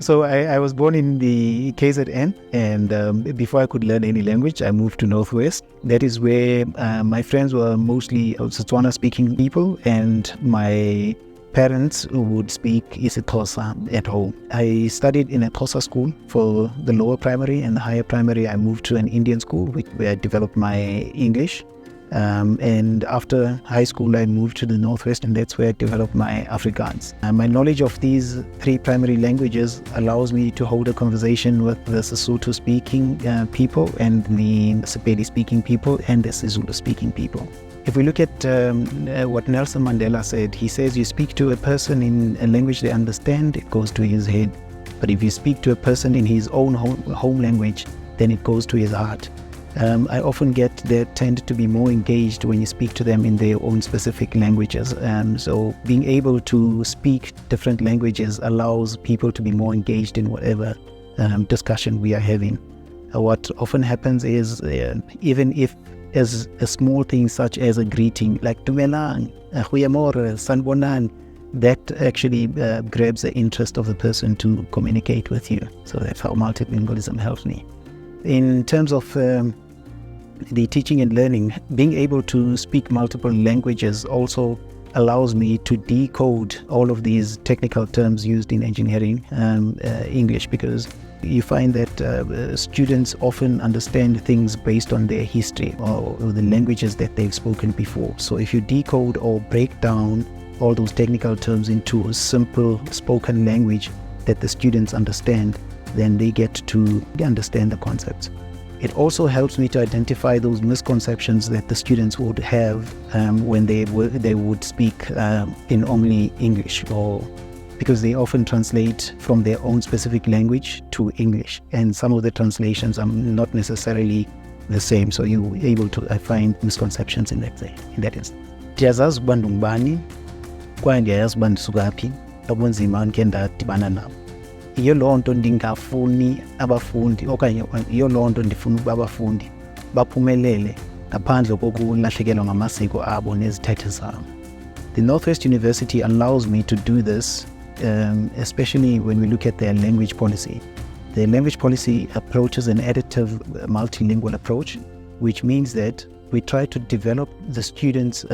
So I was born in the KZN, and before I could learn any language, I moved to Northwest. That is where my friends were mostly Setswana-speaking people, and my parents would speak isiXhosa at home. I studied in a Xhosa school for the lower primary, and the higher primary I moved to an Indian school where I developed my English. And after high school, I moved to the Northwest, and that's where I developed my Afrikaans. My knowledge of these three primary languages allows me to hold a conversation with the Sesotho-speaking people, and the Sepedi-speaking people, and the Sizulu-speaking people. If we look at what Nelson Mandela said, he says you speak to a person in a language they understand, it goes to his head. But if you speak to a person in his own home language, then it goes to his heart. I often get they tend to be more engaged when you speak to them in their own specific languages. So being able to speak different languages allows people to be more engaged in whatever discussion we are having. What often happens is even if as a small thing such as a greeting like Dumelang, Goeiemôre, Sanbonang, that actually grabs the interest of the person to communicate with you. So that's how multilingualism helps me. In terms of the teaching and learning, being able to speak multiple languages also allows me to decode all of these technical terms used in engineering English, because you find that students often understand things based on their history or the languages that they've spoken before. So if you decode or break down all those technical terms into a simple spoken language that the students understand, then they get to understand the concepts. It also helps me to identify those misconceptions that the students would have when they would speak in only English, or because they often translate from their own specific language to English, and some of the translations are not necessarily the same. So you're able to find misconceptions in that instance. Ndiyazazi ukuba ndingubani, kwaye ndiyayazi ukuba ndisuka phi, obunzima ndikhe ndadibana nabo. Iyo loo nto ndingafuni abafundi, okanye iyo loo nto ndifuna ukuba abafundi baphumelele ngaphandle kokulahlekelwa ngamasiko abo nezithethe zabo. The Northwest University allows me to do this, especially when we look at their language policy. The language policy approaches an additive multilingual approach, which means that we try to develop the students'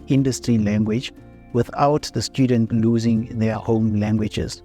industry language without the student losing their home languages.